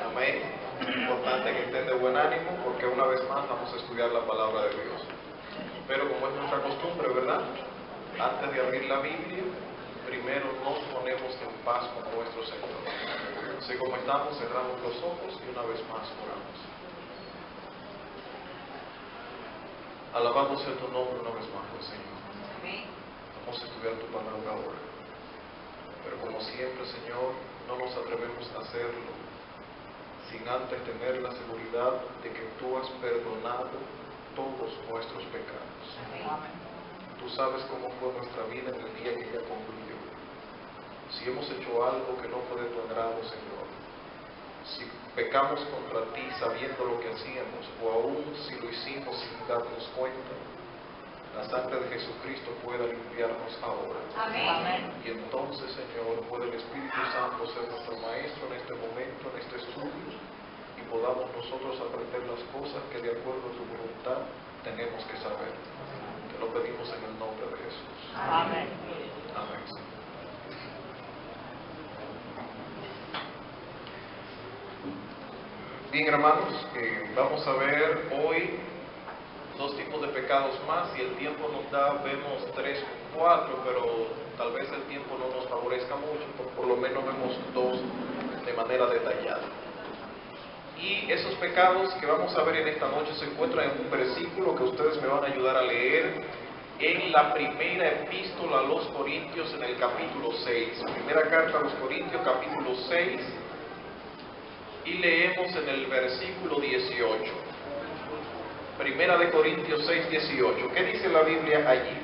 Amén. Es importante que estén de buen ánimo porque una vez más vamos a estudiar la palabra de Dios. Pero como es nuestra costumbre, ¿verdad? Antes de abrir la Biblia, primero nos ponemos en paz con nuestro Señor. Así como estamos, cerramos los ojos y una vez más oramos. Alabamos en tu nombre una vez más, Señor. Vamos a estudiar tu palabra ahora. Pero como siempre, Señor, no nos atrevemos a hacerlo sin antes tener la seguridad de que tú has perdonado todos nuestros pecados. Tú sabes cómo fue nuestra vida en el día que ya concluyó. Si hemos hecho algo que no fue de tu agrado, Señor, si pecamos contra ti sabiendo lo que hacíamos, o aún si lo hicimos sin darnos cuenta, la sangre de Jesucristo pueda limpiarnos ahora. Amén. Y entonces, Señor, puede el Espíritu Santo ser nuestro maestro en este momento, en este estudio, y podamos nosotros aprender las cosas que de acuerdo a tu voluntad tenemos que saber. Te lo pedimos en el nombre de Jesús. Amén. Amén. Bien, hermanos, vamos a ver hoy dos tipos de pecados más. Si el tiempo nos da, vemos 3 o 4, pero tal vez el tiempo no nos favorezca mucho, por lo menos vemos 2 de manera detallada. Y esos pecados que vamos a ver en esta noche se encuentran en un versículo que ustedes me van a ayudar a leer en la primera epístola a los Corintios, en el capítulo 6. Primera carta a los Corintios, capítulo 6, y leemos en el versículo 18. Primera de Corintios 6, 18. ¿Qué dice la Biblia allí?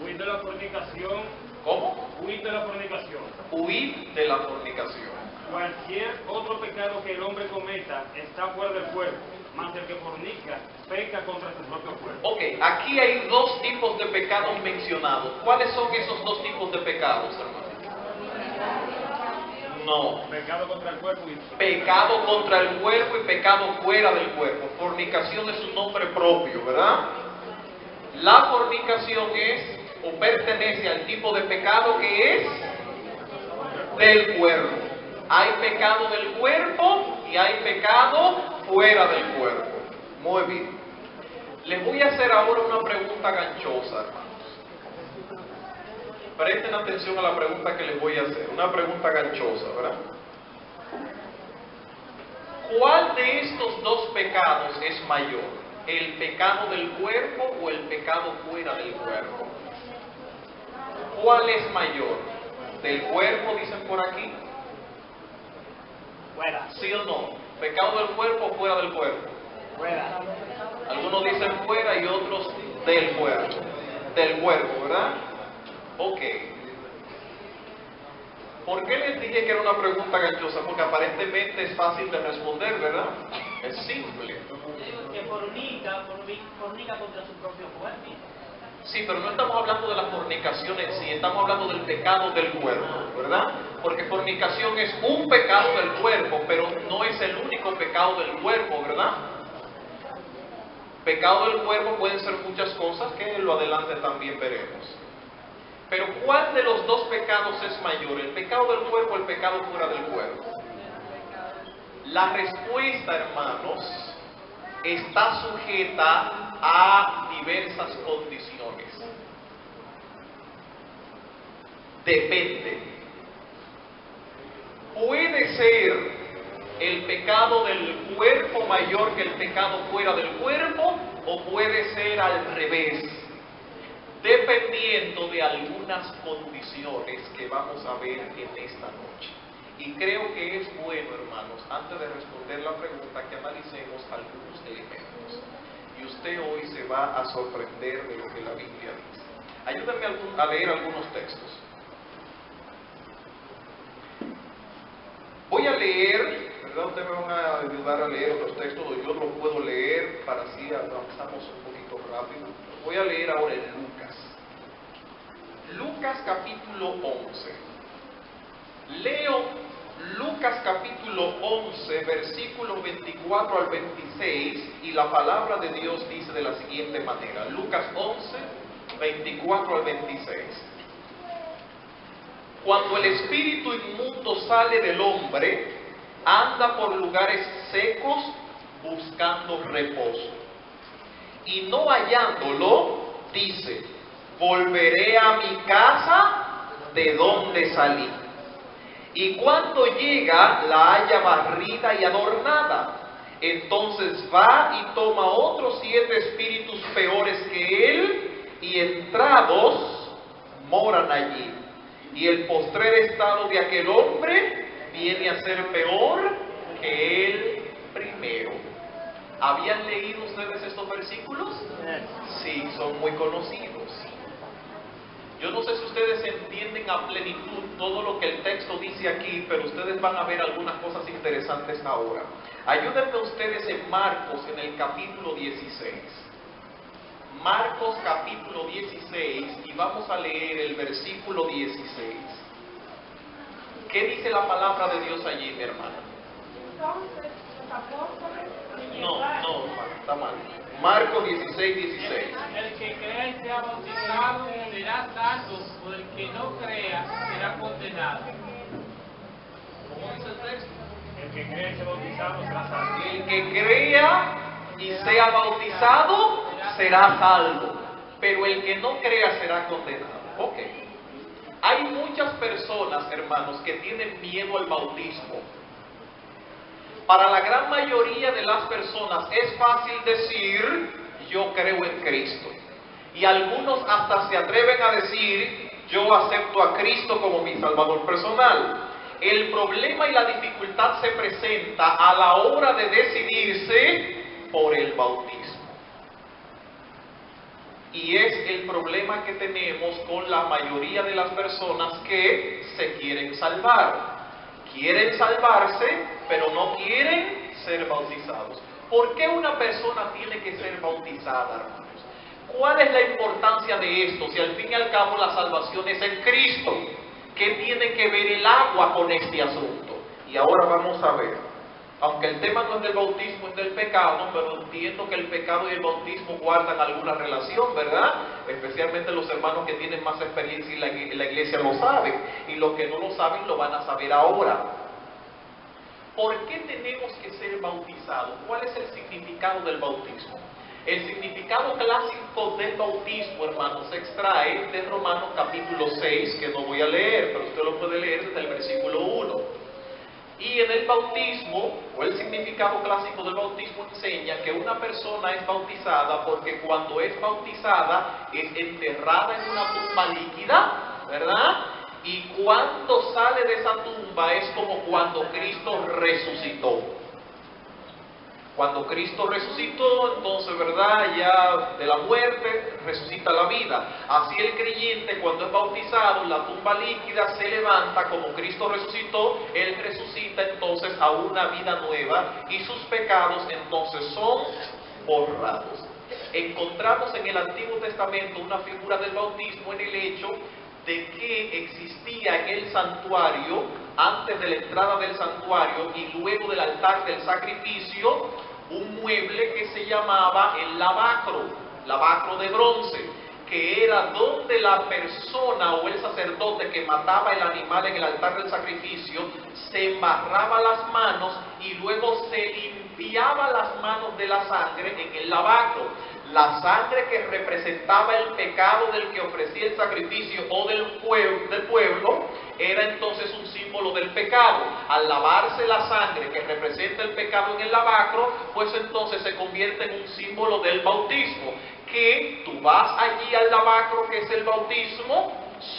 Huid de la fornicación. ¿Cómo? Huid de la fornicación. Huid de la fornicación. Cualquier otro pecado que el hombre cometa está fuera del cuerpo, mas el que fornica peca contra su propio cuerpo. Ok, aquí hay 2 tipos de pecados mencionados. ¿Cuáles son esos 2 tipos de pecados, hermano? No. Pecado contra el cuerpo y Pecado contra el cuerpo y pecado fuera del cuerpo. Fornicación es un nombre propio, ¿verdad? La fornicación es o pertenece al tipo de pecado que es del cuerpo. Hay pecado del cuerpo y hay pecado fuera del cuerpo. Muy bien. Les voy a hacer ahora una pregunta ganchosa, hermanos. Presten atención a la pregunta que les voy a hacer. Una pregunta ganchosa, ¿verdad? ¿Cuál de estos 2 pecados es mayor? ¿El pecado del cuerpo o el pecado fuera del cuerpo? ¿Cuál es mayor? ¿Del cuerpo, dicen por aquí? Fuera. ¿Sí o no? ¿Pecado del cuerpo o fuera del cuerpo? Fuera. Algunos dicen fuera y otros del cuerpo. Del cuerpo, ¿verdad? Ok. ¿Por qué les dije que era una pregunta ganchosa? Porque aparentemente es fácil de responder, ¿verdad? Es simple. Que fornica contra su propio cuerpo. Sí, pero no estamos hablando de la fornicación en sí, estamos hablando del pecado del cuerpo, ¿verdad? Porque fornicación es un pecado del cuerpo, pero no es el único pecado del cuerpo, ¿verdad? Pecado del cuerpo pueden ser muchas cosas que en lo adelante también veremos. Pero ¿cuál de los 2 pecados es mayor? ¿El pecado del cuerpo o el pecado fuera del cuerpo? La respuesta, hermanos, está sujeta a diversas condiciones. Depende. Puede ser el pecado del cuerpo mayor que el pecado fuera del cuerpo, o puede ser al revés, dependiendo de algunas condiciones que vamos a ver en esta noche. Y creo que es bueno, hermanos, antes de responder la pregunta, que analicemos algunos elementos. Y usted hoy se va a sorprender de lo que la Biblia dice. Ayúdenme a leer algunos textos. Voy a leer, ¿verdad? Ustedes me van a ayudar a leer otros textos, o yo los puedo leer para así avanzamos un poquito rápido. Voy a leer ahora en Lucas. Lucas capítulo 11. Leo Lucas capítulo 11, versículos 24 al 26, y la palabra de Dios dice de la siguiente manera. Lucas 11, 24 al 26. Cuando el espíritu inmundo sale del hombre, anda por lugares secos buscando reposo. Y no hallándolo, dice: volveré a mi casa de donde salí. Y cuando llega, la halla barrida y adornada. Entonces va y toma otros 7 espíritus peores que él, y entrados moran allí. Y el postrer estado de aquel hombre viene a ser peor que el primero. ¿Habían leído ustedes estos versículos? Sí, son muy conocidos. Yo no sé si ustedes entienden a plenitud todo lo que el texto dice aquí, pero ustedes van a ver algunas cosas interesantes ahora. Ayúdenme ustedes en Marcos, en el capítulo 16. Marcos capítulo 16, y vamos a leer el versículo 16. ¿Qué dice la palabra de Dios allí, mi hermana? Entonces los apóstoles No, está mal. Marcos 16, 16. El que crea y sea bautizado será salvo, o el que no crea será condenado. ¿Cómo dice el texto? El que cree y sea bautizado será salvo. El que crea y sea bautizado será salvo, pero el que no crea será condenado. Ok. Hay muchas personas, hermanos, que tienen miedo al bautismo. Para la gran mayoría de las personas es fácil decir: yo creo en Cristo. Y algunos hasta se atreven a decir: yo acepto a Cristo como mi Salvador personal. El problema y la dificultad se presenta a la hora de decidirse por el bautismo. Y es el problema que tenemos con la mayoría de las personas que se quieren salvar. Quieren salvarse, pero no quieren ser bautizados. ¿Por qué una persona tiene que ser bautizada, hermanos? ¿Cuál es la importancia de esto? Si al fin y al cabo la salvación es en Cristo. ¿Qué tiene que ver el agua con este asunto? Y ahora vamos a ver. Aunque el tema no es del bautismo, es del pecado, pero entiendo que el pecado y el bautismo guardan alguna relación, ¿verdad? Especialmente los hermanos que tienen más experiencia en la iglesia lo saben, y los que no lo saben lo van a saber ahora. ¿Por qué tenemos que ser bautizados? ¿Cuál es el significado del bautismo? El significado clásico del bautismo, hermanos, se extrae de Romanos capítulo 6, que no voy a leer, pero usted lo puede leer desde el versículo 1. Y en el bautismo, o el significado clásico del bautismo, enseña que una persona es bautizada porque cuando es bautizada es enterrada en una tumba líquida, ¿verdad? Y cuando sale de esa tumba es como cuando Cristo resucitó. Cuando Cristo resucitó, entonces, ¿verdad? Ya de la muerte resucita la vida. Así el creyente, cuando es bautizado, la tumba líquida se levanta, como Cristo resucitó, Él resucita entonces a una vida nueva y sus pecados entonces son borrados. Encontramos en el Antiguo Testamento una figura del bautismo en el hecho de que existía en el santuario, antes de la entrada del santuario y luego del altar del sacrificio, un mueble que se llamaba el lavacro de bronce, que era donde la persona o el sacerdote que mataba el animal en el altar del sacrificio se embarraba las manos y luego se limpiaba las manos de la sangre en el lavacro. La sangre que representaba el pecado del que ofrecía el sacrificio o del pueblo era entonces un símbolo del pecado. Al lavarse la sangre que representa el pecado en el lavacro, pues entonces se convierte en un símbolo del bautismo. Que tú vas allí al lavacro, que es el bautismo,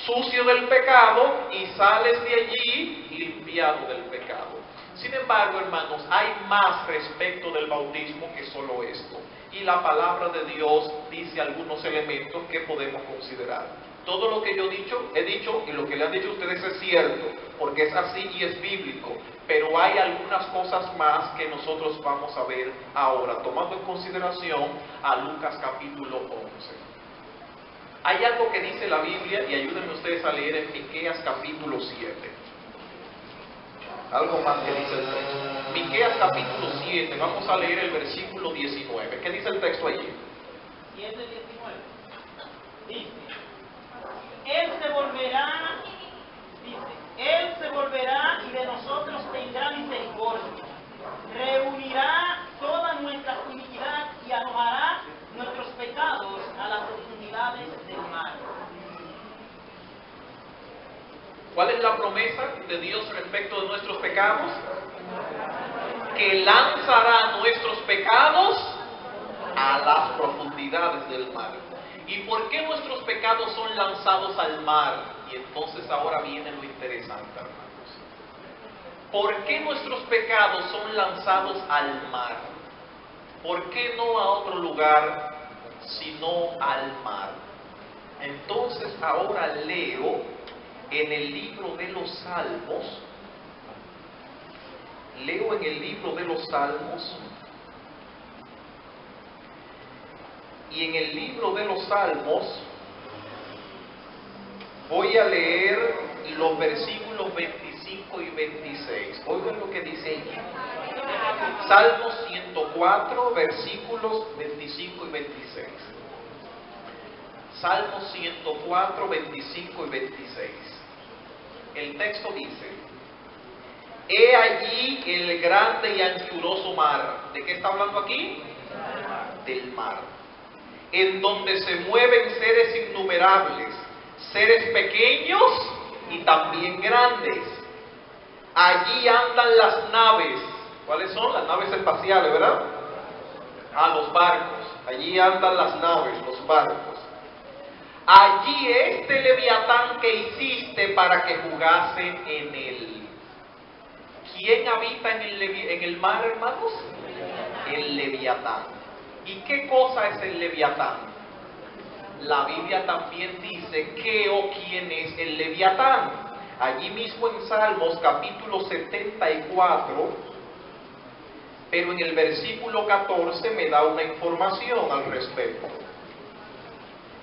sucio del pecado, y sales de allí limpiado del pecado. Sin embargo, hermanos, hay más respecto del bautismo que solo esto. Y la palabra de Dios dice algunos elementos que podemos considerar. Todo lo que yo he dicho y lo que le han dicho a ustedes es cierto, porque es así y es bíblico. Pero hay algunas cosas más que nosotros vamos a ver ahora, tomando en consideración a Lucas capítulo 11. Hay algo que dice la Biblia, y ayúdenme ustedes a leer en Miqueas capítulo 7. Algo más que dice el texto. Miqueas capítulo 7, vamos a leer el versículo 19. ¿Qué dice el texto allí? 7:19. Dice: Él se volverá, dice, ¿Cuál es la promesa de Dios respecto de nuestros pecados? Que lanzará nuestros pecados a las profundidades del mar. ¿Y por qué nuestros pecados son lanzados al mar? Y entonces ahora viene lo interesante, hermanos. ¿Por qué nuestros pecados son lanzados al mar? ¿Por qué no a otro lugar, sino al mar? Entonces ahora leo en el libro de los Salmos, y en el libro de los Salmos voy a leer los versículos 25 y 26. Oigan lo que dice allí. Salmos 104, versículos 25 y 26. Salmos 104, 25 y 26. El texto dice: he allí el grande y anchuroso mar. ¿De qué está hablando aquí? Del mar. En donde se mueven seres innumerables, seres pequeños y también grandes. Allí andan las naves. ¿Cuáles son? Las naves espaciales, ¿verdad? Los barcos. Allí andan las naves, los barcos. Allí este leviatán que hiciste para que jugase en él. ¿Quién habita en el mar, hermanos? El leviatán. ¿Y qué cosa es el leviatán? La Biblia también dice qué o quién es el leviatán. Allí mismo en Salmos capítulo 74, pero en el versículo 14 me da una información al respecto.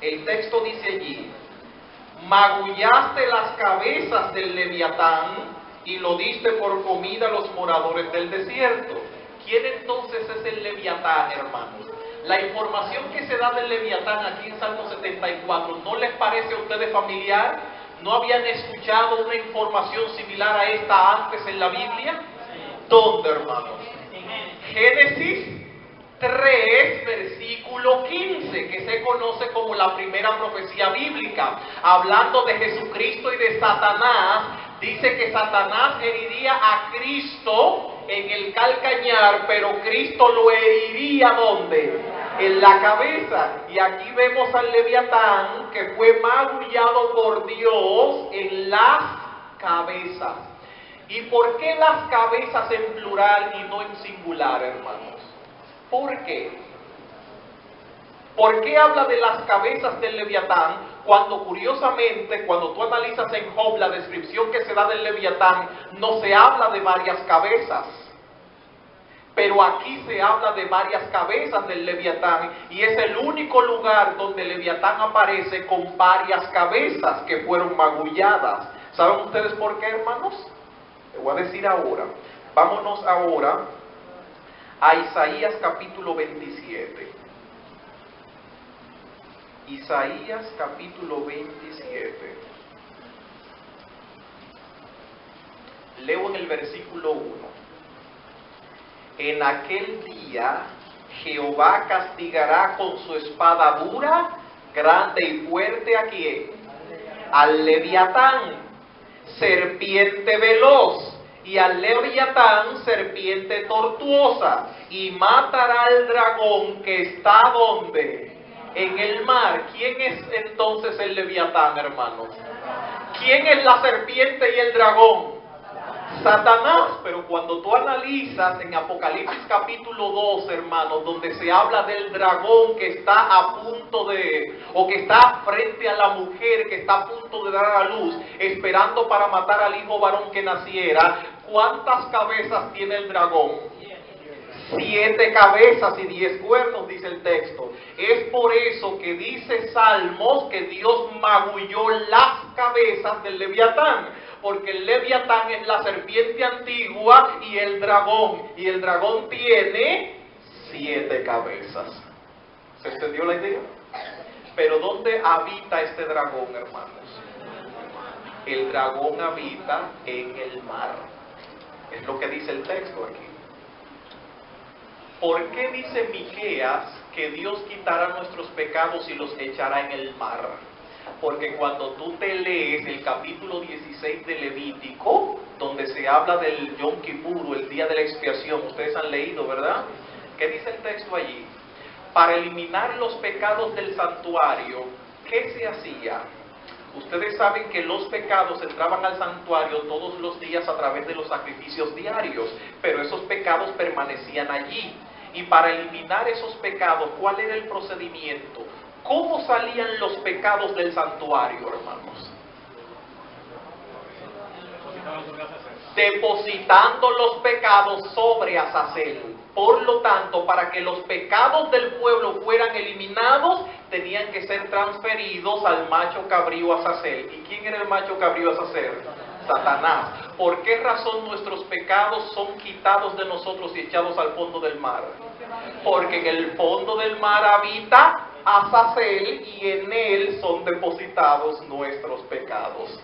El texto dice allí: magullaste las cabezas del leviatán y lo diste por comida a los moradores del desierto. ¿Quién entonces es el leviatán, hermanos? La información que se da del leviatán aquí en Salmo 74, ¿no les parece a ustedes familiar? ¿No habían escuchado una información similar a esta antes en la Biblia? ¿Dónde, hermanos? Génesis 3, versículo 15, que se conoce como la primera profecía bíblica, hablando de Jesucristo y de Satanás. Dice que Satanás heriría a Cristo en el calcañar, pero Cristo lo heriría ¿dónde? En la cabeza. Y aquí vemos al leviatán que fue magullado por Dios en las cabezas. ¿Y por qué las cabezas en plural y no en singular, hermanos? ¿Por qué? ¿Por qué habla de las cabezas del leviatán cuando curiosamente, cuando tú analizas en Job la descripción que se da del leviatán, no se habla de varias cabezas? Pero aquí se habla de varias cabezas del leviatán y es el único lugar donde el leviatán aparece con varias cabezas que fueron magulladas. ¿Saben ustedes por qué, hermanos? Les voy a decir ahora. Vámonos ahora a Isaías capítulo 27. Isaías capítulo 27. Leo en el versículo 1. En aquel día Jehová castigará con su espada dura, grande y fuerte ¿a quién? Al leviatán, serpiente veloz, y al leviatán, serpiente tortuosa, y matará al dragón que está ¿dónde? En el mar. ¿Quién es entonces el leviatán, hermanos? ¿Quién es la serpiente y el dragón? Satanás. Pero cuando tú analizas en Apocalipsis capítulo 2, hermanos, donde se habla del dragón que está a punto de, o que está frente a la mujer que está a punto de dar a luz, esperando para matar al hijo varón que naciera, ¿cuántas cabezas tiene el dragón? 7 cabezas y 10 cuernos, dice el texto. Es por eso que dice Salmos que Dios magulló las cabezas del leviatán, porque el leviatán es la serpiente antigua y el dragón tiene 7 cabezas. ¿Se entendió la idea? Pero ¿dónde habita este dragón, hermanos? El dragón habita en el mar. Es lo que dice el texto aquí. ¿Por qué dice Miqueas que Dios quitará nuestros pecados y los echará en el mar? Porque cuando tú te lees el capítulo 16 de Levítico, donde se habla del Yom Kippur, el día de la expiación, ustedes han leído, ¿verdad? ¿Qué dice el texto allí? Para eliminar los pecados del santuario, ¿qué se hacía? Ustedes saben que los pecados entraban al santuario todos los días a través de los sacrificios diarios, pero esos pecados permanecían allí. Y para eliminar esos pecados, ¿cuál era el procedimiento? ¿Cómo salían los pecados del santuario, hermanos? Depositando los pecados sobre Azazel. Por lo tanto, para que los pecados del pueblo fueran eliminados, tenían que ser transferidos al macho cabrío Azazel. ¿Y quién era el macho cabrío Azazel? Satanás. ¿Por qué razón nuestros pecados son quitados de nosotros y echados al fondo del mar? Porque en el fondo del mar habita Azazel y en él son depositados nuestros pecados.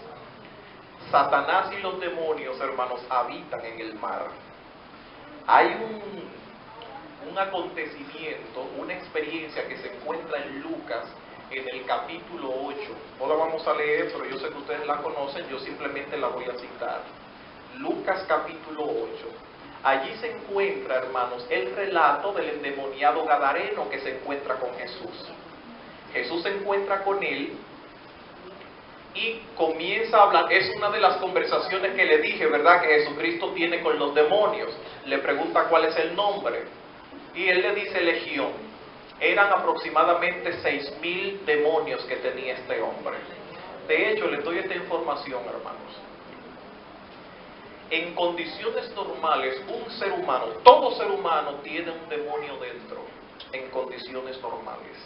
Satanás y los demonios, hermanos, habitan en el mar. Hay un acontecimiento, una experiencia que se encuentra en Lucas en el capítulo 8. No la vamos a leer, pero yo sé que ustedes la conocen, yo simplemente la voy a citar. Lucas capítulo 8. Allí se encuentra, hermanos, el relato del endemoniado gadareno que se encuentra con Jesús. Jesús se encuentra con él y comienza a hablar. Es una de las conversaciones que le dije, ¿verdad?, que Jesucristo tiene con los demonios. Le pregunta cuál es el nombre y él le dice Legión. Eran aproximadamente 6,000 demonios que tenía este hombre. De hecho, les doy esta información, hermanos. En condiciones normales, un ser humano, todo ser humano tiene un demonio dentro, en condiciones normales.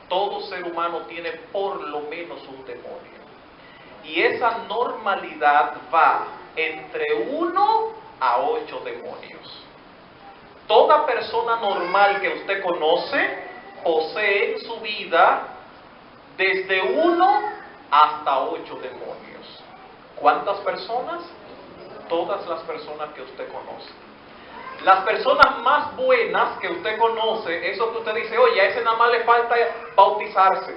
Todo ser humano tiene por lo menos un demonio. Y esa normalidad va entre 1 a 8 demonios. Toda persona normal que usted conoce posee en su vida desde 1 hasta 8 demonios. ¿Cuántas personas? Todas las personas que usted conoce. Las personas más buenas que usted conoce, eso que usted dice, oye, a ese nada más le falta bautizarse.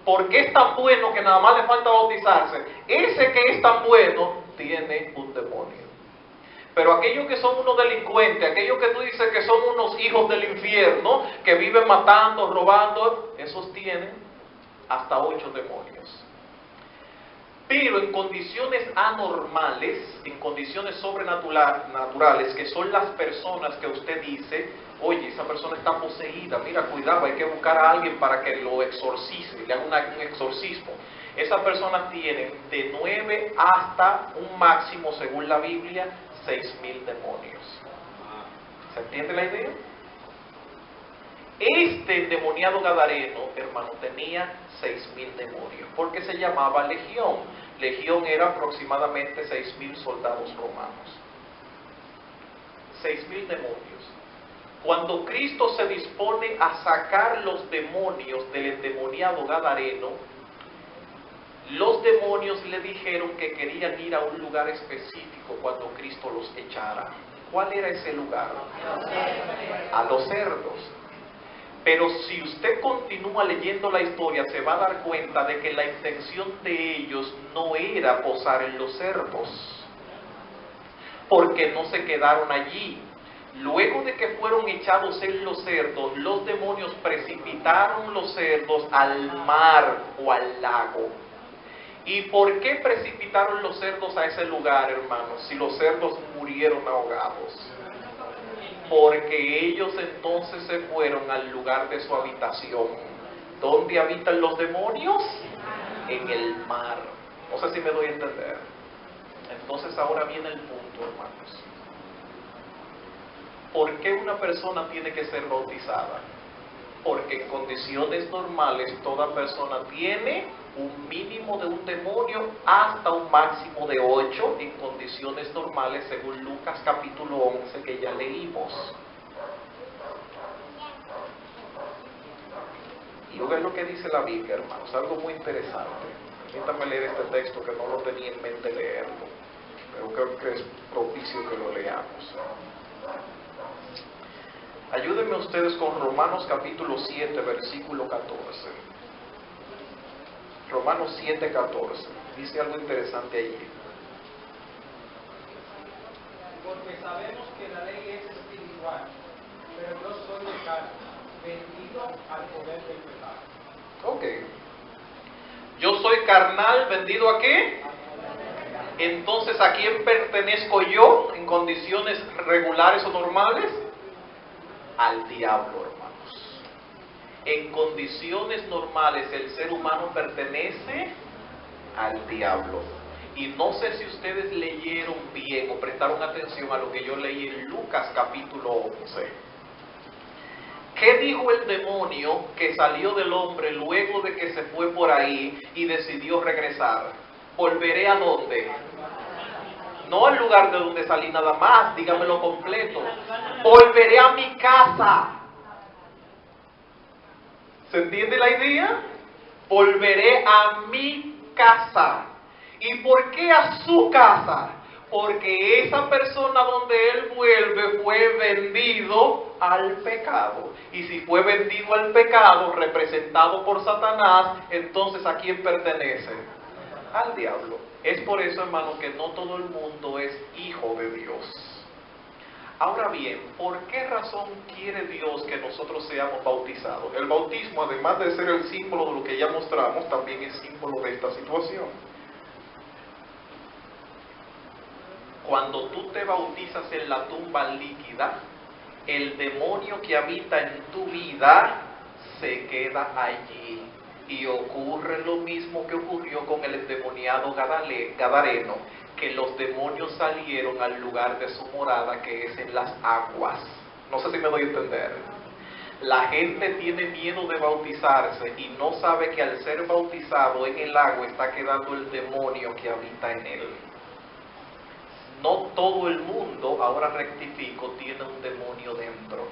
¿Por qué es tan bueno que nada más le falta bautizarse? Ese que es tan bueno tiene un demonio. Pero aquellos que son unos delincuentes, aquellos que tú dices que son unos hijos del infierno, que viven matando, robando, esos tienen hasta 8 demonios. Pero en condiciones anormales, en condiciones sobrenaturales, que son las personas que usted dice, oye, esa persona está poseída, mira, cuidado, hay que buscar a alguien para que lo exorcice, le haga un exorcismo. Esas personas tienen de 9 hasta un máximo, según la Biblia, 6,000 demonios. ¿Se entiende la idea? Este endemoniado gadareno, hermano, tenía 6,000 demonios, porque se llamaba Legión. Legión era aproximadamente 6,000 soldados romanos. 6,000 demonios. Cuando Cristo se dispone a sacar los demonios del endemoniado gadareno, los demonios le dijeron que querían ir a un lugar específico cuando Cristo los echara. ¿Cuál era ese lugar? A los cerdos. Pero si usted continúa leyendo la historia, se va a dar cuenta de que la intención de ellos no era posar en los cerdos, porque no se quedaron allí. Luego de que fueron echados en los cerdos, los demonios precipitaron los cerdos al mar o al lago. ¿Y por qué precipitaron los cerdos a ese lugar, hermanos, si los cerdos murieron ahogados? Porque ellos entonces se fueron al lugar de su habitación. ¿Dónde habitan los demonios? En el mar. No sé si me doy a entender. Entonces ahora viene el punto, hermanos. ¿Por qué una persona tiene que ser bautizada? Porque en condiciones normales toda persona tiene un mínimo de un demonio hasta un máximo de 8 en condiciones normales, según Lucas capítulo 11 que ya leímos. Y vean lo que dice la Biblia, hermanos, algo muy interesante. Permítanme leer este texto que no lo tenía en mente leerlo, pero creo que es propicio que lo leamos. Ayúdenme ustedes con Romanos capítulo 7, versículo 14. Romanos 7:14. Dice algo interesante allí. Porque sabemos que la ley es espiritual, pero yo soy de carne, vendido al poder del pecado. Ok. Yo soy carnal, vendido a qué? Entonces, ¿a quién pertenezco yo en condiciones regulares o normales? Al diablo, hermanos. En condiciones normales el ser humano pertenece al diablo. Y no sé si ustedes leyeron bien o prestaron atención a lo que yo leí en Lucas capítulo 11. ¿Qué dijo el demonio que salió del hombre luego de que se fue por ahí y decidió regresar? ¿Volveré a dónde? No al lugar de donde salí nada más, dígamelo completo. Volveré a mi casa. ¿Se entiende la idea? Volveré a mi casa. ¿Y por qué a su casa? Porque esa persona donde él vuelve fue vendido al pecado. Y si fue vendido al pecado, representado por Satanás, entonces ¿a quién pertenece? Al diablo. Es por eso, hermano, que no todo el mundo es hijo de Dios. Ahora bien, ¿por qué razón quiere Dios que nosotros seamos bautizados? El bautismo, además de ser el símbolo de lo que ya mostramos, también es símbolo de esta situación. Cuando tú te bautizas en la tumba líquida, el demonio que habita en tu vida se queda allí. Y ocurre lo mismo que ocurrió con el endemoniado gadareno, que los demonios salieron al lugar de su morada, que es en las aguas. No sé si me doy a entender. La gente tiene miedo de bautizarse y no sabe que al ser bautizado en el agua está quedando el demonio que habita en él. No todo el mundo, ahora rectifico, tiene un demonio dentro.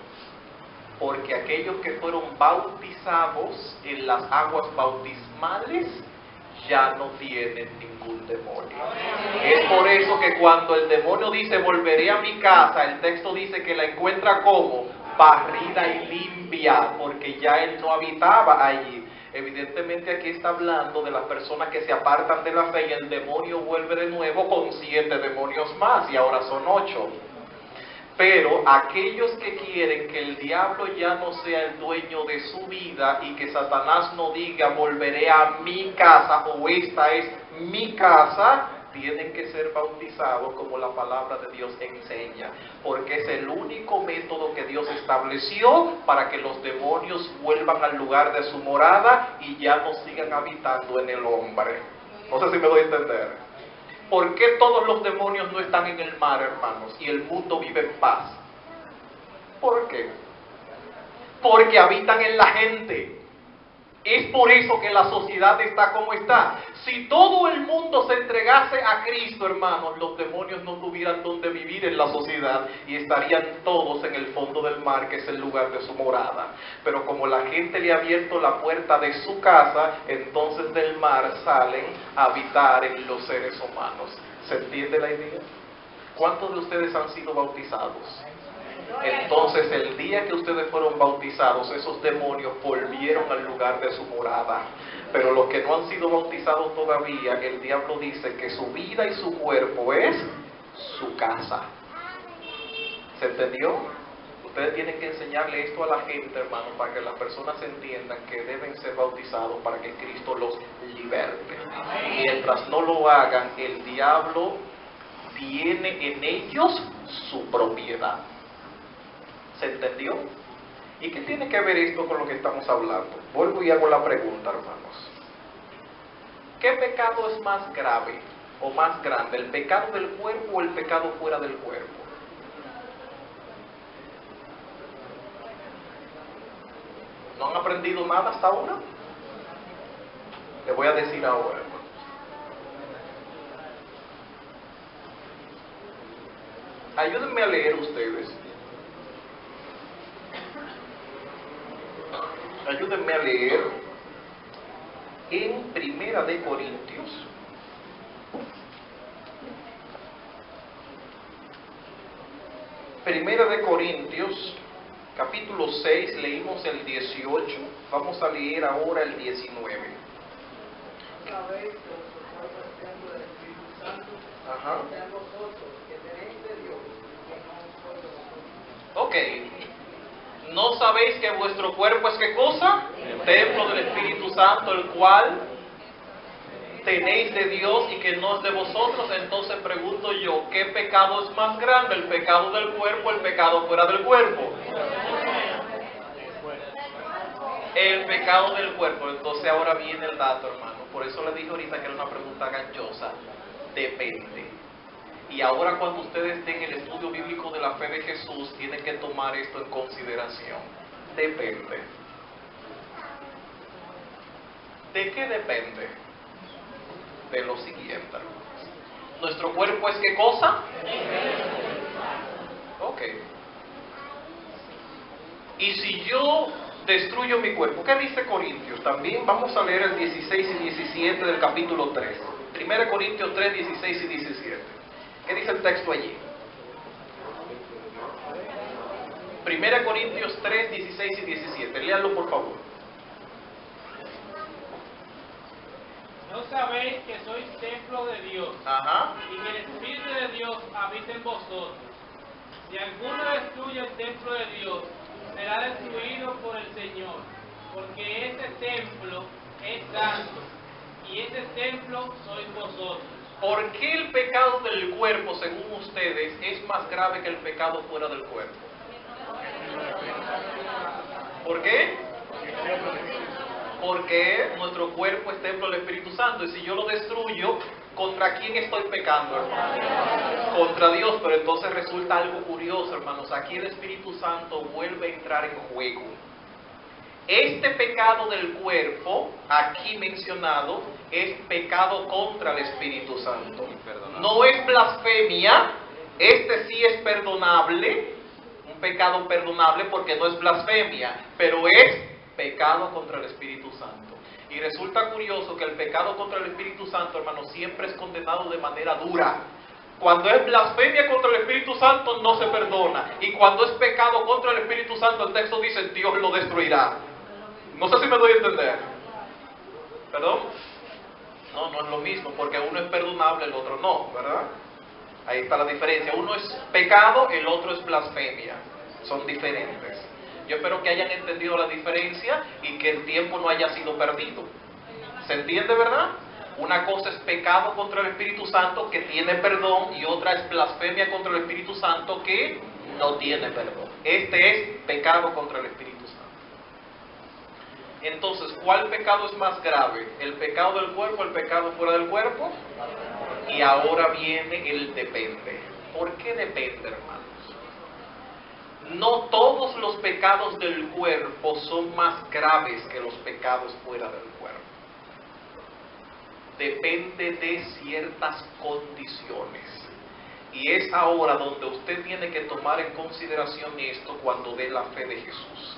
Porque aquellos que fueron bautizados en las aguas bautismales ya no tienen ningún demonio. Es por eso que cuando el demonio dice volveré a mi casa, el texto dice que la encuentra como barrida y limpia, porque ya él no habitaba allí. Evidentemente aquí está hablando de las personas que se apartan de la fe y el demonio vuelve de nuevo con 7 demonios más y ahora son 8. Pero aquellos que quieren que el diablo ya no sea el dueño de su vida y que Satanás no diga volveré a mi casa o esta es mi casa, tienen que ser bautizados como la palabra de Dios enseña, porque es el único método que Dios estableció para que los demonios vuelvan al lugar de su morada y ya no sigan habitando en el hombre. No sé si me doy a entender. ¿Por qué todos los demonios no están en el mar, hermanos, y el mundo vive en paz? ¿Por qué? Porque habitan en la gente. Es por eso que la sociedad está como está. Si todo el mundo se entregase a Cristo, hermanos, los demonios no tuvieran donde vivir en la sociedad y estarían todos en el fondo del mar, que es el lugar de su morada. Pero como la gente le ha abierto la puerta de su casa, entonces del mar salen a habitar en los seres humanos. ¿Se entiende la idea? ¿Cuántos de ustedes han sido bautizados? Entonces el día que ustedes fueron bautizados, esos demonios volvieron al lugar de su morada. Pero los que no han sido bautizados todavía, el diablo dice que su vida y su cuerpo es su casa. ¿Se entendió? Ustedes tienen que enseñarle esto a la gente, hermano, para que las personas entiendan que deben ser bautizados para que Cristo los liberte. Mientras no lo hagan, el diablo tiene en ellos su propiedad. ¿Se entendió? ¿Y qué tiene que ver esto con lo que estamos hablando? Vuelvo y hago la pregunta, hermanos. ¿Qué pecado es más grave o más grande? ¿El pecado del cuerpo o el pecado fuera del cuerpo? ¿No han aprendido nada hasta ahora? Les voy a decir ahora, hermanos. Ayúdenme a leer ustedes. Ayúdenme a leer en Primera de Corintios. Primera de Corintios, capítulo 6, leímos el 18, vamos a leer ahora el 19. sabéis que vuestro cuerpo es templo del Espíritu Santo, Ajá. que está en vosotros, que tenéis de Dios, que no sois de vosotros. Ok. ¿No sabéis que vuestro cuerpo es qué cosa? Templo del Espíritu Santo, el cual tenéis de Dios y que no es de vosotros? Entonces pregunto yo, ¿qué pecado es más grande? ¿El pecado del cuerpo o el pecado fuera del cuerpo? El pecado del cuerpo. Entonces ahora viene el dato, hermano. Por eso le dije ahorita que era una pregunta ganchosa. Depende. Y ahora cuando ustedes den el estudio bíblico de la fe de Jesús, tienen que tomar esto en consideración. Depende. ¿De qué depende? De lo siguiente. ¿Nuestro cuerpo es qué cosa? Ok. Y si yo destruyo mi cuerpo, ¿qué dice Corintios? También vamos a leer el 16 y 17 del capítulo 3. 1 Corintios 3, 16 y 17. ¿Qué dice el texto allí? 1 Corintios 3, 16 y 17. Léanlo por favor. ¿No sabéis que sois templo de Dios Ajá. y que el Espíritu de Dios habita en vosotros? Si alguno destruye el templo de Dios, será destruido por el Señor, porque ese templo es santo, y ese templo sois vosotros. ¿Por qué el pecado del cuerpo, según ustedes, es más grave que el pecado fuera del cuerpo? ¿Por qué? Porque nuestro cuerpo es templo del Espíritu Santo, y si yo lo destruyo, ¿contra quién estoy pecando, hermano? Contra Dios. Pero entonces resulta algo curioso, hermanos. Aquí el Espíritu Santo vuelve a entrar en juego. Este pecado del cuerpo, aquí mencionado, es pecado contra el Espíritu Santo. No es blasfemia, este sí es perdonable, un pecado perdonable porque no es blasfemia, pero es pecado contra el Espíritu Santo. Y resulta curioso que el pecado contra el Espíritu Santo, hermano, siempre es condenado de manera dura. Cuando es blasfemia contra el Espíritu Santo, no se perdona. Y cuando es pecado contra el Espíritu Santo, el texto dice, Dios lo destruirá. No sé si me doy a entender. ¿Perdón? No, no es lo mismo, porque uno es perdonable, el otro no, ¿verdad? Ahí está la diferencia. Uno es pecado, el otro es blasfemia. Son diferentes. Yo espero que hayan entendido la diferencia y que el tiempo no haya sido perdido. ¿Se entiende, verdad? Una cosa es pecado contra el Espíritu Santo que tiene perdón, y otra es blasfemia contra el Espíritu Santo que no tiene perdón. Este es pecado contra el Espíritu Santo. Entonces, ¿cuál pecado es más grave? ¿El pecado del cuerpo, el pecado fuera del cuerpo? Y ahora viene el depende. ¿Por qué depende, hermanos? No todos los pecados del cuerpo son más graves que los pecados fuera del cuerpo. Depende de ciertas condiciones. Y es ahora donde usted tiene que tomar en consideración esto cuando dé la fe de Jesús.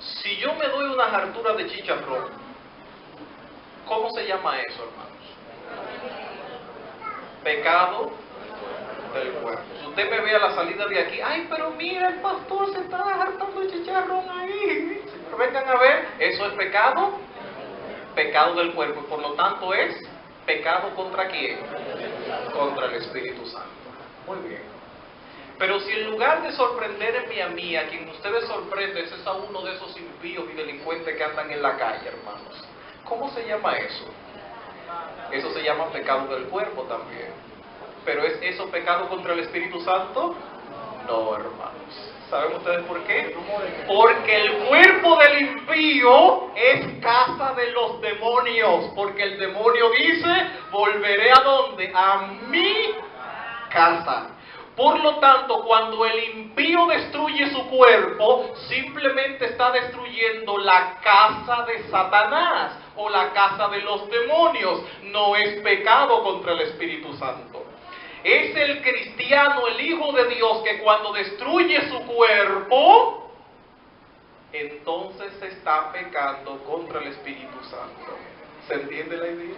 Si yo me doy una hartura de chicharrón, ¿cómo se llama eso, hermanos? Pecado del cuerpo. Si usted me ve a la salida de aquí, ay, pero mira, el pastor se está hartando de chicharrón ahí. Pero vengan a ver, eso es pecado, pecado del cuerpo. Y por lo tanto es pecado contra quién? Contra el Espíritu Santo. Muy bien. Pero si en lugar de sorprenderme a mí, a quien ustedes sorprenden es a uno de esos impíos y delincuentes que andan en la calle, hermanos, ¿cómo se llama eso? Eso se llama pecado del cuerpo también. ¿Pero es eso pecado contra el Espíritu Santo? No, hermanos. ¿Saben ustedes por qué? Porque el cuerpo del impío es casa de los demonios. Porque el demonio dice, volveré ¿a dónde? A mi casa. Por lo tanto, cuando el impío destruye su cuerpo, simplemente está destruyendo la casa de Satanás o la casa de los demonios. No es pecado contra el Espíritu Santo. Es el cristiano, el Hijo de Dios, que cuando destruye su cuerpo, entonces está pecando contra el Espíritu Santo. ¿Se entiende la idea?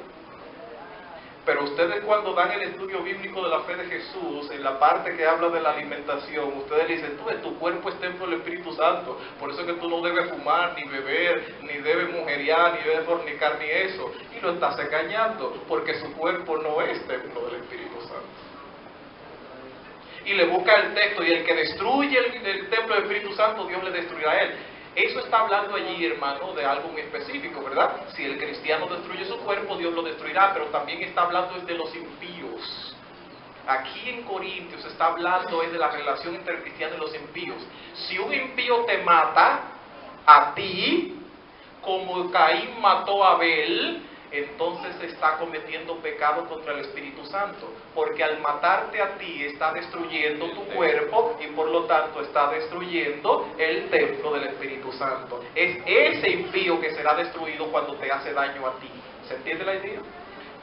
Pero ustedes cuando dan el estudio bíblico de la fe de Jesús, en la parte que habla de la alimentación, ustedes le dicen, tu cuerpo es templo del Espíritu Santo, por eso es que tú no debes fumar, ni beber, ni debes mujerear, ni debes fornicar, ni eso. Y lo estás engañando, porque su cuerpo no es templo del Espíritu Santo. Y le busca el texto, y el que destruye el templo del Espíritu Santo, Dios le destruirá a él. Eso está hablando allí, hermano, de algo en específico, ¿verdad? Si el cristiano destruye su cuerpo, Dios lo destruirá, pero también está hablando de los impíos. Aquí en Corintios está hablando de la relación entre el cristiano y los impíos. Si un impío te mata a ti, como Caín mató a Abel, entonces está cometiendo pecado contra el Espíritu Santo, porque al matarte a ti está destruyendo tu cuerpo y por lo tanto está destruyendo el templo del Espíritu Santo. Es ese impío que será destruido cuando te hace daño a ti. ¿Se entiende la idea?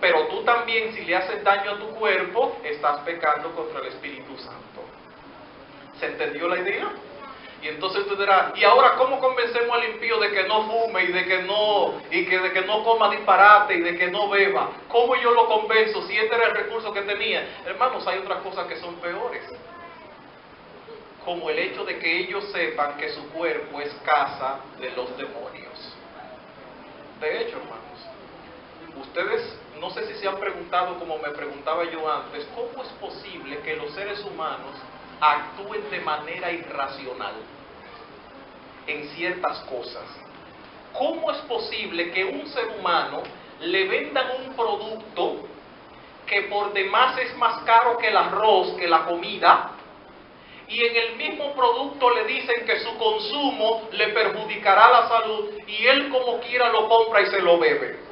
Pero tú también, si le haces daño a tu cuerpo, estás pecando contra el Espíritu Santo. ¿Se entendió la idea? Y entonces tú dirás, ¿y ahora cómo convencemos al impío de que no fume y de que no coma disparate y de que no beba? ¿Cómo yo lo convenzo si este era el recurso que tenía? Hermanos, hay otras cosas que son peores, como el hecho de que ellos sepan que su cuerpo es casa de los demonios. De hecho, hermanos, ustedes no sé si se han preguntado, como me preguntaba yo antes, ¿cómo es posible que los seres humanos actúen de manera irracional en ciertas cosas? ¿Cómo es posible que un ser humano le vendan un producto que por demás es más caro que el arroz, que la comida, y en el mismo producto le dicen que su consumo le perjudicará la salud y él como quiera lo compra y se lo bebe?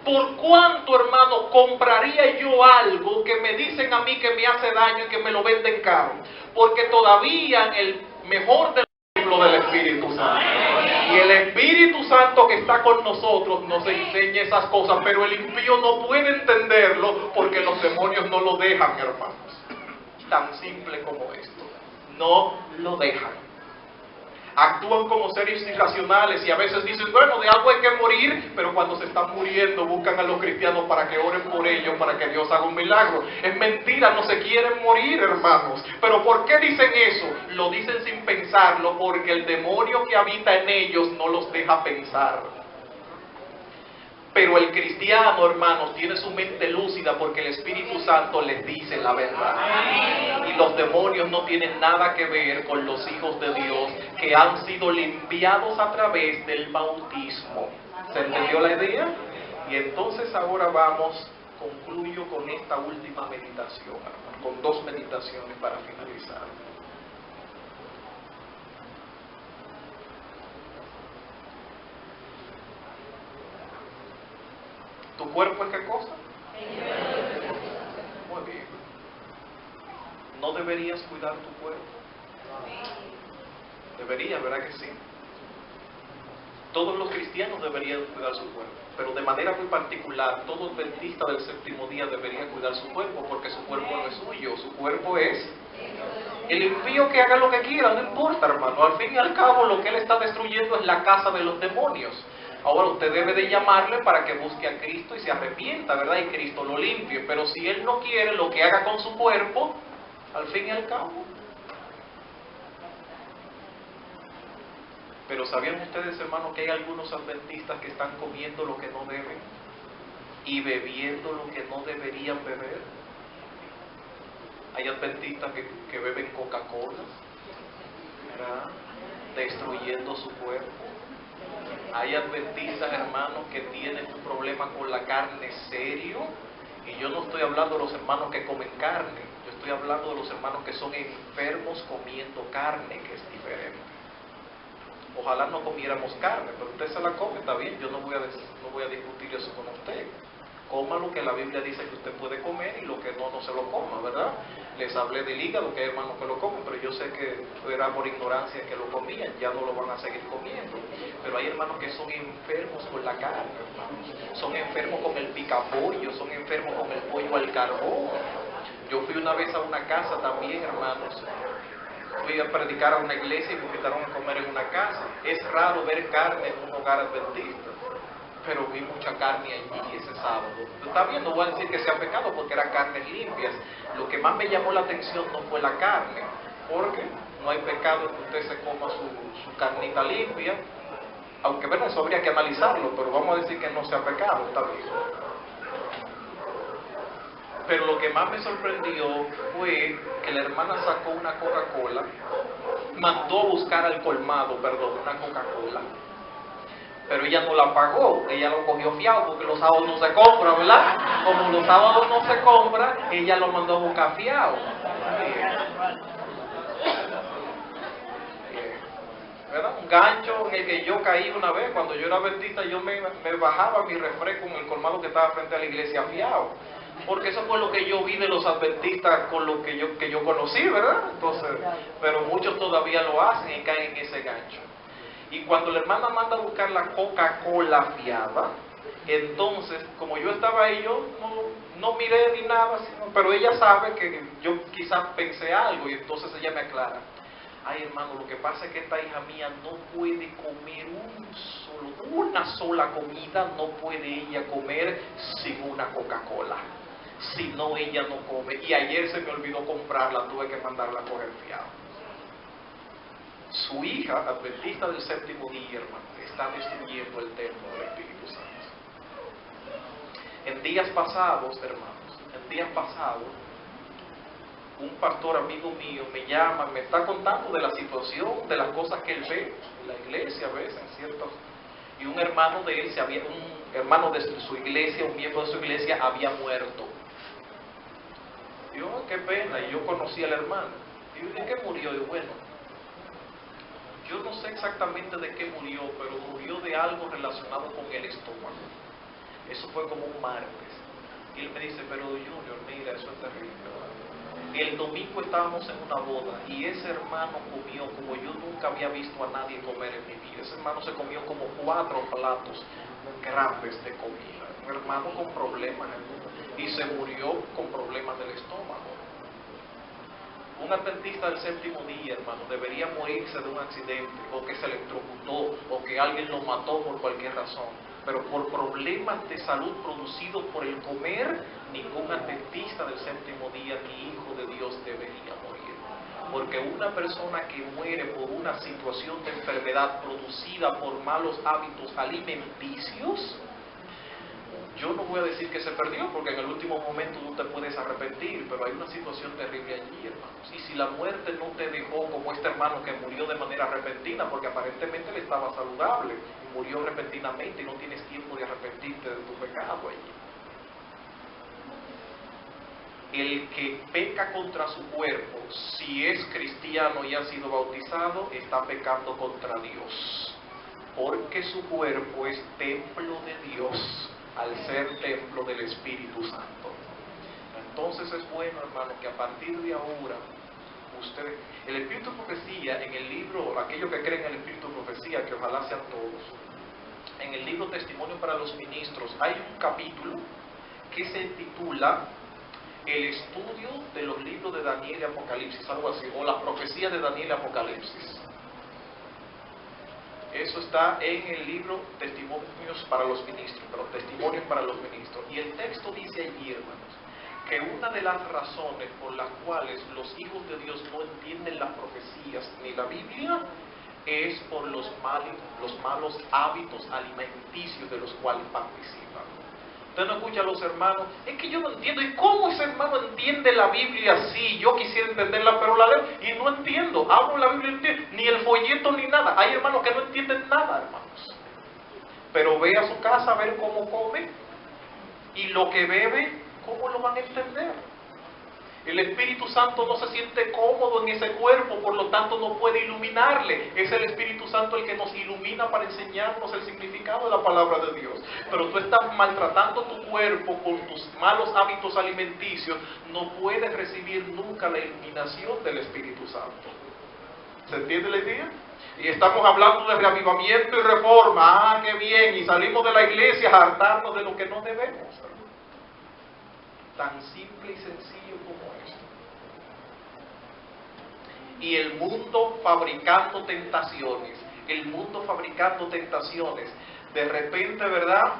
¿Por cuánto, hermano, compraría yo algo que me dicen a mí que me hace daño y que me lo venden caro? Porque todavía en el mejor del templo del Espíritu Santo. Y el Espíritu Santo que está con nosotros nos enseña esas cosas, pero el impío no puede entenderlo porque los demonios no lo dejan, hermanos. Tan simple como esto. No lo dejan. Actúan como seres irracionales y a veces dicen, bueno, de algo hay que morir, pero cuando se están muriendo buscan a los cristianos para que oren por ellos, para que Dios haga un milagro. Es mentira, no se quieren morir, hermanos. ¿Pero por qué dicen eso? Lo dicen sin pensarlo, porque el demonio que habita en ellos no los deja pensar. Pero el cristiano, hermanos, tiene su mente lúcida porque el Espíritu Santo les dice la verdad. Y los demonios no tienen nada que ver con los hijos de Dios que han sido limpiados a través del bautismo. ¿Se entendió la idea? Y entonces ahora concluyo con esta última meditación, hermanos, con 2 meditaciones para finalizar. ¿Tu cuerpo es qué cosa? Muy bien. ¿No deberías cuidar tu cuerpo? Deberías, ¿verdad que sí? Todos los cristianos deberían cuidar su cuerpo, pero de manera muy particular, todo adventista del séptimo día debería cuidar su cuerpo, porque su cuerpo no es suyo, su cuerpo es el impío. Que haga lo que quiera, no importa, hermano. Al fin y al cabo, lo que él está destruyendo es la casa de los demonios. Ahora usted debe de llamarle para que busque a Cristo y se arrepienta, ¿verdad? Y Cristo lo limpie. Pero si él no quiere, lo que haga con su cuerpo, al fin y al cabo. Pero ¿sabían ustedes, hermanos, que hay algunos adventistas que están comiendo lo que no deben y bebiendo lo que no deberían beber? Hay adventistas que beben Coca-Cola, ¿verdad? Destruyendo su cuerpo. Hay adventistas, hermanos, que tienen un problema con la carne serio. Y yo no estoy hablando de los hermanos que comen carne. Yo estoy hablando de los hermanos que son enfermos comiendo carne, que es diferente. Ojalá no comiéramos carne, pero usted se la come, está bien. Yo no voy a discutir eso con usted. Coma lo que la Biblia dice que usted puede comer y lo que no se lo coma, ¿verdad? Les hablé del hígado, que hay hermanos que lo comen, pero yo sé que era por ignorancia que lo comían, ya no lo van a seguir comiendo. Pero hay hermanos que son enfermos con la carne, hermanos. Son enfermos con el picapollo, son enfermos con el pollo al carbón. Yo fui una vez a una casa también, hermanos. Fui a predicar a una iglesia y me invitaron a comer en una casa. Es raro ver carne en un hogar adventista. pero vi mucha carne allí ese sábado. Está bien, no voy a decir que sea pecado porque eran carnes limpias. Lo que más me llamó la atención no fue la carne, porque no hay pecado en que usted se coma su carnita limpia, aunque bueno, eso habría que analizarlo, pero vamos a decir que no sea pecado, está bien. Pero lo que más me sorprendió fue que la hermana sacó una Coca-Cola, mandó a buscar al colmado, una Coca-Cola, pero ella no la pagó, ella lo cogió fiado, porque los sábados no se compra, ¿verdad? Como los sábados no se compra, ella lo mandó a buscar fiado. ¿Verdad? Un gancho en el que yo caí una vez, cuando yo era adventista, yo me bajaba mi refresco en el colmado que estaba frente a la iglesia fiado, porque eso fue lo que yo vi de los adventistas con lo que yo conocí, ¿verdad? Entonces, pero muchos todavía lo hacen y caen en ese gancho. Y cuando la hermana manda a buscar la Coca-Cola fiada, entonces, como yo estaba ahí, yo no miré ni nada, pero ella sabe que yo quizás pensé algo, y entonces ella me aclara: ay, hermano, lo que pasa es que esta hija mía no puede comer una sola comida, no puede ella comer sin una Coca-Cola. Si no, ella no come. Y ayer se me olvidó comprarla, tuve que mandarla a coger fiado. Su hija, adventista del séptimo día, hermano, está destruyendo el templo del Espíritu Santo. En días pasados, hermanos, un pastor amigo mío me llama, me está contando de la situación, de las cosas que él ve en la iglesia a veces, en ciertos, y un hermano de él, un hermano de su iglesia, un miembro de su iglesia había muerto. Y yo, oh, qué pena, y yo conocí al hermano. Y yo, ¿de qué murió? Y bueno, yo no sé exactamente de qué murió, pero murió de algo relacionado con el estómago. Eso fue como un martes. Y él me dice: pero Junior, mira, eso es terrible, ¿verdad? El domingo estábamos en una boda y ese hermano comió como yo nunca había visto a nadie comer en mi vida. Ese hermano se comió como 4 platos grandes de comida. Un hermano con problemas y se murió con problemas del estómago. Un adventista del séptimo día, hermano, debería morirse de un accidente, o que se electrocutó, o que alguien lo mató por cualquier razón. Pero por problemas de salud producidos por el comer, ningún adventista del séptimo día ni hijo de Dios debería morir. Porque una persona que muere por una situación de enfermedad producida por malos hábitos alimenticios, yo no voy a decir que se perdió, porque en el último momento no te puedes arrepentir, pero hay una situación terrible allí, hermanos. Y si la muerte no te dejó como este hermano que murió de manera repentina, porque aparentemente él estaba saludable, y murió repentinamente y no tienes tiempo de arrepentirte de tu pecado allí. El que peca contra su cuerpo, si es cristiano y ha sido bautizado, está pecando contra Dios, porque su cuerpo es templo de Dios, al ser templo del Espíritu Santo. Entonces es bueno, hermano, que a partir de ahora ustedes, el Espíritu de Profecía, en el libro, aquellos que creen en el Espíritu de Profecía, que ojalá sean todos, en el libro Testimonio para los Ministros, hay un capítulo que se titula El estudio de los libros de Daniel y Apocalipsis, algo así, o las profecías de Daniel y Apocalipsis. Eso está en el libro Testimonios para los Ministros, Testimonios para los Ministros. Y el texto dice allí, hermanos, que una de las razones por las cuales los hijos de Dios no entienden las profecías ni la Biblia es por los malos hábitos alimenticios de los cuales participan. Usted no escucha a los hermanos: es que yo no entiendo. ¿Y cómo ese hermano entiende la Biblia así? Yo quisiera entenderla, pero la leo y no entiendo. Abro la Biblia y no entiendo, ni el folleto ni nada. Hay hermanos que no entienden nada, hermanos. Pero ve a su casa a ver cómo come y lo que bebe, ¿cómo lo van a entender? El Espíritu Santo no se siente cómodo en ese cuerpo, por lo tanto no puede iluminarle. Es el Espíritu Santo el que nos ilumina para enseñarnos el significado de la palabra de Dios. Pero tú estás maltratando tu cuerpo con tus malos hábitos alimenticios, no puedes recibir nunca la iluminación del Espíritu Santo. ¿Se entiende la idea? Y estamos hablando de reavivamiento y reforma. ¡Ah, qué bien! Y salimos de la iglesia a hartarnos de lo que no debemos. Tan simple y sencillo como esto. Y el mundo fabricando tentaciones, de repente, ¿verdad?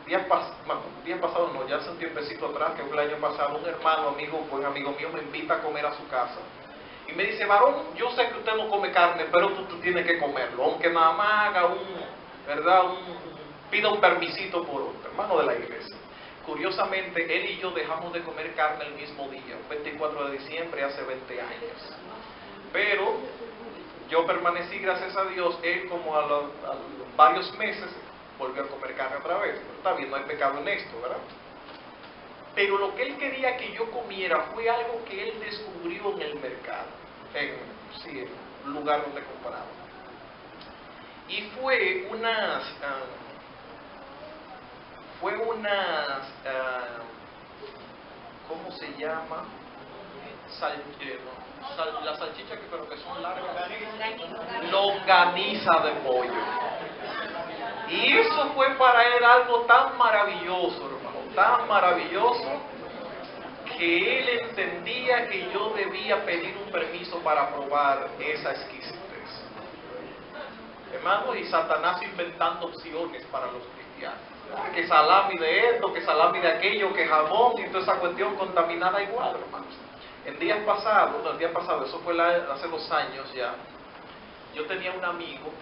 Días pasados, no, ya hace un tiempecito atrás, que fue el año pasado, un hermano, buen amigo mío, me invita a comer a su casa. Y me dice, varón, yo sé que usted no come carne, pero tú tienes que comerlo, aunque nada más haga pida un permisito por otro, hermano de la iglesia. Curiosamente, él y yo dejamos de comer carne el mismo día, 24 de diciembre, hace 20 años. Pero yo permanecí, gracias a Dios, él como a los varios meses volvió a comer carne otra vez. Pero está bien, no hay pecado en esto, ¿verdad? Pero lo que él quería que yo comiera fue algo que él descubrió en el mercado, en el lugar donde compraba. Y fue unas ¿cómo se llama? Las salchichas que son largas. Longaniza de pollo. Y eso fue para él algo tan maravilloso, hermano, tan maravilloso, que él entendía que yo debía pedir un permiso para probar esa exquisitez. Hermano, y Satanás inventando opciones para los cristianos. Que salami de esto, que salami de aquello, que jamón y toda esa cuestión contaminada igual, hermanos. El día pasado, eso fue hace 2 años ya, yo tengo un amigo,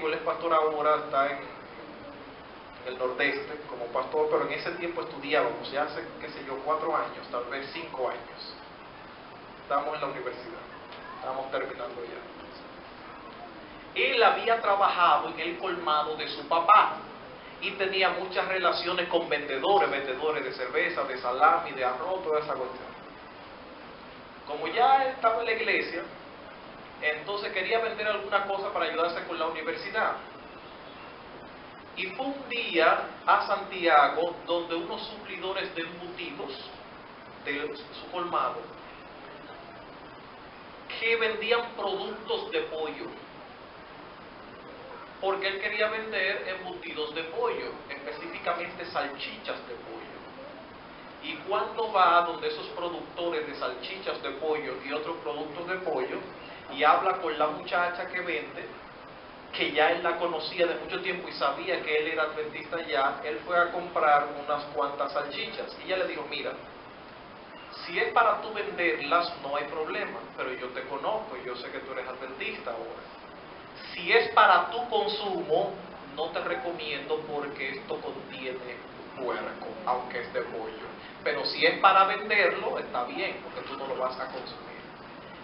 él es pastor ahora, está en el nordeste como pastor, pero en ese tiempo estudiábamos, ya hace, 4 años, tal vez 5 años. Estábamos en la universidad, estábamos terminando ya. Él había trabajado en el colmado de su papá y tenía muchas relaciones con vendedores de cerveza, de salami, de arroz, toda esa cuestión. Como ya estaba en la iglesia, entonces quería vender alguna cosa para ayudarse con la universidad. Y fue un día a Santiago donde unos suplidores de embutidos de su colmado que vendían productos de pollo, porque él quería vender embutidos de pollo, específicamente salchichas de pollo. Y cuando va a donde esos productores de salchichas de pollo y otros productos de pollo y habla con la muchacha que vende, que ya él la conocía de mucho tiempo y sabía que él era adventista ya, él fue a comprar unas cuantas salchichas. Y ella le dijo, mira, si es para tú venderlas no hay problema, pero yo te conozco y yo sé que tú eres adventista ahora. Si es para tu consumo, no te recomiendo porque esto contiene puerco, aunque es de pollo. Pero si es para venderlo, está bien, porque tú no lo vas a consumir.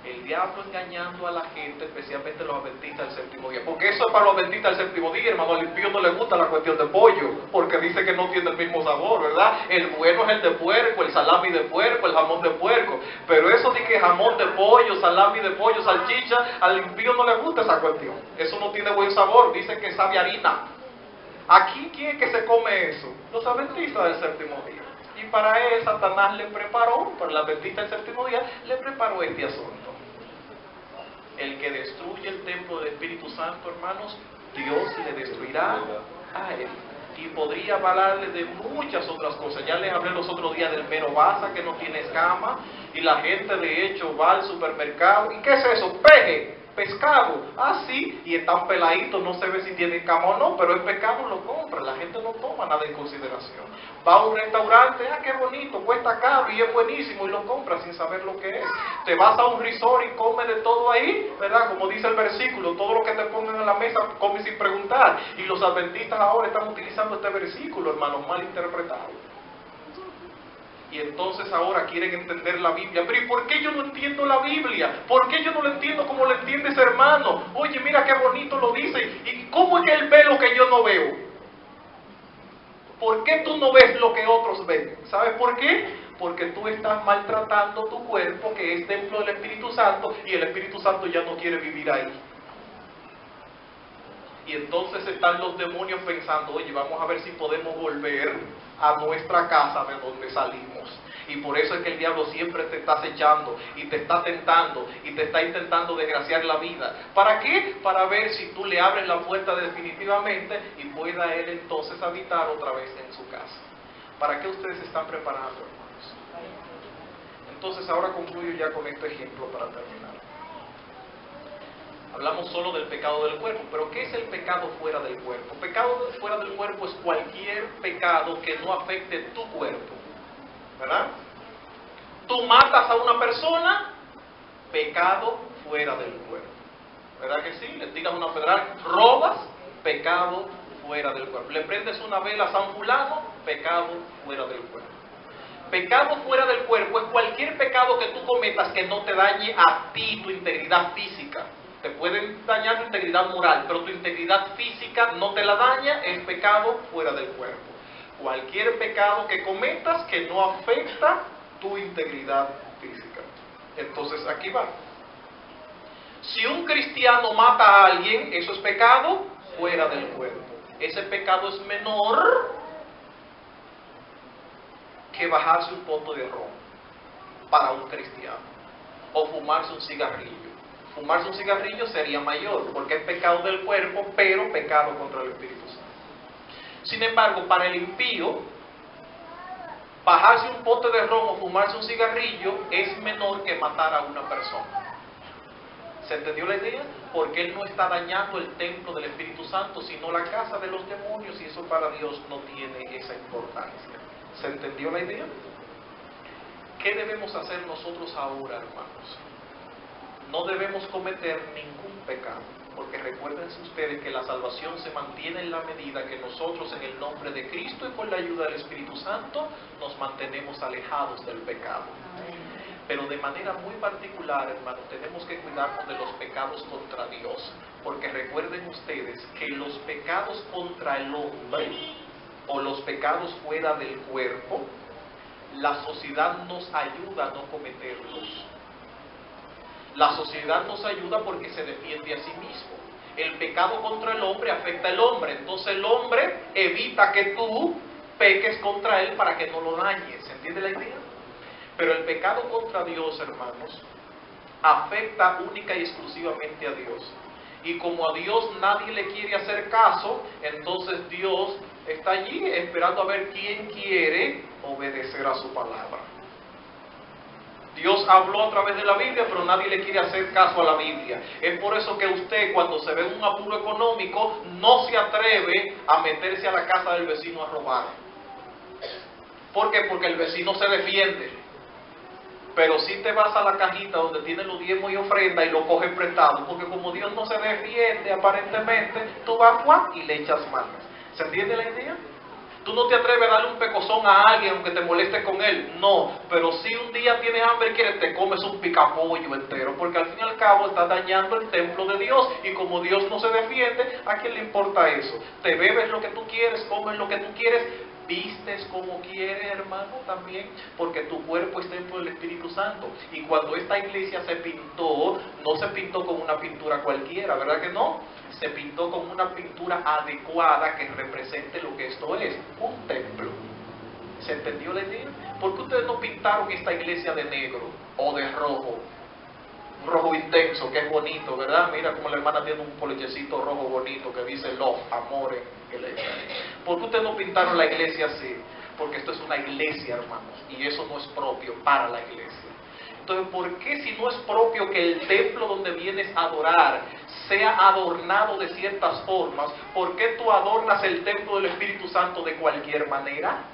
El diablo engañando a la gente, especialmente los adventistas del séptimo día. Porque eso es para los adventistas del séptimo día, hermano. Al impío no le gusta la cuestión de pollo, porque dice que no tiene el mismo sabor, ¿verdad? El bueno es el de puerco, el salami de puerco, el jamón de puerco. Pero eso de que jamón de pollo, salami de pollo, salchicha, al impío no le gusta esa cuestión. Eso no tiene buen sabor, dice que sabe a harina. Aquí, ¿quién es que se come eso? Los adventistas del séptimo día. Y para él, Satanás le preparó, para la adventista del séptimo día, le preparó este asunto. El que destruye el templo del Espíritu Santo, hermanos, Dios le destruirá a él. Y podría hablarle de muchas otras cosas. Ya les hablé los otros días del mero basa que no tiene escama. Y la gente de hecho va al supermercado. ¿Y qué es eso? Peje, pescado. Ah, sí, y están peladitos, no se ve si tiene escama o no, pero el pescado lo compra. La gente no toma nada en consideración. Va a un restaurante, ah, qué bonito, cuesta caro y es buenísimo, y lo compra sin saber lo que es. Te vas a un resort y comes de todo ahí, ¿verdad? Como dice el versículo, todo lo que te pongan en la mesa, come sin preguntar. Y los adventistas ahora están utilizando este versículo, hermanos, mal interpretado. Y entonces ahora quieren entender la Biblia. Pero ¿y por qué yo no entiendo la Biblia? ¿Por qué yo no lo entiendo como lo entiende ese hermano? Oye, mira qué bonito lo dice. ¿Y cómo es que él ve lo que yo no veo? ¿Por qué tú no ves lo que otros ven? ¿Sabes por qué? Porque tú estás maltratando tu cuerpo, que es templo del Espíritu Santo, y el Espíritu Santo ya no quiere vivir ahí. Y entonces están los demonios pensando, oye, vamos a ver si podemos volver a nuestra casa de donde salimos. Y por eso es que el diablo siempre te está acechando y te está tentando y te está intentando desgraciar la vida. ¿Para qué? Para ver si tú le abres la puerta definitivamente y pueda él entonces habitar otra vez en su casa. ¿Para qué ustedes se están preparando, hermanos? Entonces ahora concluyo ya con este ejemplo para terminar. Hablamos solo del pecado del cuerpo, pero ¿qué es el pecado fuera del cuerpo? Pecado fuera del cuerpo es cualquier pecado que no afecte tu cuerpo, ¿verdad? Tú matas a una persona, pecado fuera del cuerpo, ¿verdad que sí? Le tiras una pedra, robas, pecado fuera del cuerpo. Le prendes una vela a San Fulano, pecado fuera del cuerpo. Pecado fuera del cuerpo es cualquier pecado que tú cometas que no te dañe a ti, tu integridad física. Te pueden dañar tu integridad moral, pero tu integridad física no te la daña, es pecado fuera del cuerpo. Cualquier pecado que cometas que no afecta tu integridad física. Entonces aquí va. Si un cristiano mata a alguien, eso es pecado fuera del cuerpo. Ese pecado es menor que bajarse un pote de ron para un cristiano, o fumarse un cigarrillo. Fumarse un cigarrillo sería mayor, porque es pecado del cuerpo, pero pecado contra el Espíritu Santo. Sin embargo, para el impío, bajarse un pote de ron o fumarse un cigarrillo es menor que matar a una persona. ¿Se entendió la idea? Porque él no está dañando el templo del Espíritu Santo, sino la casa de los demonios, y eso para Dios no tiene esa importancia. ¿Se entendió la idea? ¿Qué debemos hacer nosotros ahora, hermanos? No debemos cometer ningún pecado, porque recuérdense ustedes que la salvación se mantiene en la medida que nosotros, en el nombre de Cristo y con la ayuda del Espíritu Santo, nos mantenemos alejados del pecado. Pero de manera muy particular, hermanos, tenemos que cuidarnos de los pecados contra Dios, porque recuerden ustedes que los pecados contra el hombre o los pecados fuera del cuerpo, la sociedad nos ayuda a no cometerlos. La sociedad nos ayuda porque se defiende a sí mismo. El pecado contra el hombre afecta al hombre, entonces el hombre evita que tú peques contra él para que no lo dañes. ¿Se entiende la idea? Pero el pecado contra Dios, hermanos, afecta única y exclusivamente a Dios. Y como a Dios nadie le quiere hacer caso, entonces Dios está allí esperando a ver quién quiere obedecer a su palabra. Dios habló a través de la Biblia, pero nadie le quiere hacer caso a la Biblia. Es por eso que usted, cuando se ve en un apuro económico, no se atreve a meterse a la casa del vecino a robar. ¿Por qué? Porque el vecino se defiende. Pero si te vas a la cajita donde tiene los diezmos y ofrenda y lo coges prestado, porque como Dios no se defiende aparentemente, tú vas y le echas manos. ¿Se entiende la idea? Tú no te atreves a darle un pecozón a alguien aunque te moleste con él, no, pero si un día tienes hambre y quieres, te comes un picapollo entero, porque al fin y al cabo estás dañando el templo de Dios, y como Dios no se defiende, ¿a quién le importa eso? Te bebes lo que tú quieres, comes lo que tú quieres, vistes como quieres, hermano, también, porque tu cuerpo es templo del Espíritu Santo. Y cuando esta iglesia se pintó, no se pintó con una pintura cualquiera, ¿verdad que no? Se pintó con una pintura adecuada que represente lo que esto es, un templo. ¿Se entendió la idea? ¿Por qué ustedes no pintaron esta iglesia de negro o de rojo? Un rojo intenso, que es bonito, ¿verdad? Mira cómo la hermana tiene un polichecito rojo bonito que dice love, amor en iglesia. ¿Por qué ustedes no pintaron la iglesia así? Porque esto es una iglesia, hermanos, y eso no es propio para la iglesia. Entonces, ¿por qué si no es propio que el templo donde vienes a adorar sea adornado de ciertas formas, por qué tú adornas el templo del Espíritu Santo de cualquier manera?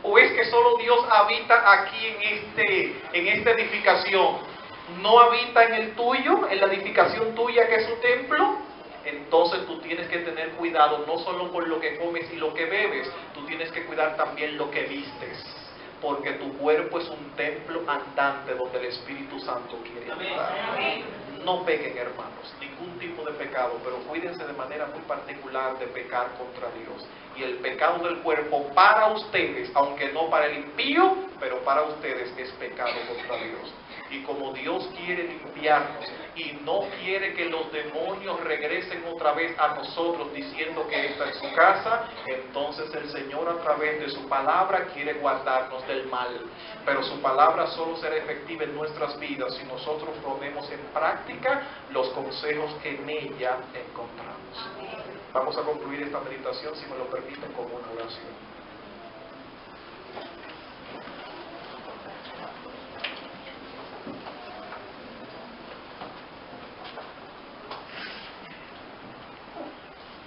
¿O es que solo Dios habita aquí en esta edificación? ¿No habita en el tuyo, en la edificación tuya que es su templo? Entonces tú tienes que tener cuidado no solo con lo que comes y lo que bebes, tú tienes que cuidar también lo que vistes, porque tu cuerpo es un templo andante donde el Espíritu Santo quiere habitar. No pequen, hermanos, ningún tipo de pecado, pero cuídense de manera muy particular de pecar contra Dios. Y el pecado del cuerpo para ustedes, aunque no para el impío, pero para ustedes es pecado contra Dios. Y como Dios quiere limpiarnos y no quiere que los demonios regresen otra vez a nosotros diciendo que esta es su casa, entonces el Señor a través de su palabra quiere guardarnos del mal. Pero su palabra solo será efectiva en nuestras vidas si nosotros ponemos en práctica los consejos que en ella encontramos. Vamos a concluir esta meditación, si me lo permiten, con una oración.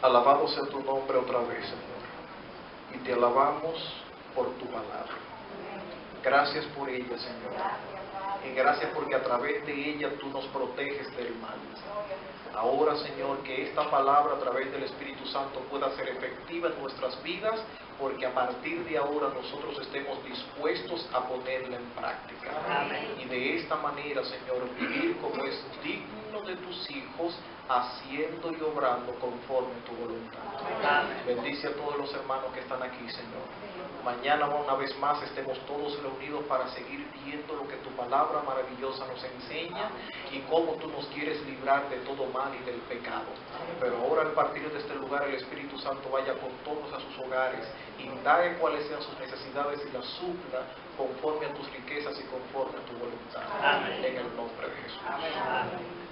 Alabado sea tu nombre otra vez, Señor. Y te alabamos por tu palabra. Gracias por ella, Señor. Y gracias porque a través de ella tú nos proteges del mal. Ahora, Señor, que esta palabra a través del Espíritu Santo pueda ser efectiva en nuestras vidas, porque a partir de ahora nosotros estemos dispuestos a ponerla en práctica. Y de esta manera, Señor, vivir como es digno de tus hijos, haciendo y obrando conforme a tu voluntad. Bendice a todos los hermanos que están aquí, Señor. Mañana una vez más estemos todos reunidos para seguir viendo lo que tu palabra maravillosa nos enseña y cómo tú nos quieres librar de todo mal y del pecado. Pero ahora al partir de este lugar el Espíritu Santo vaya con todos a sus hogares, indague cuáles sean sus necesidades y las supla conforme a tus riquezas y conforme a tu voluntad. En el nombre de Jesús. Amén.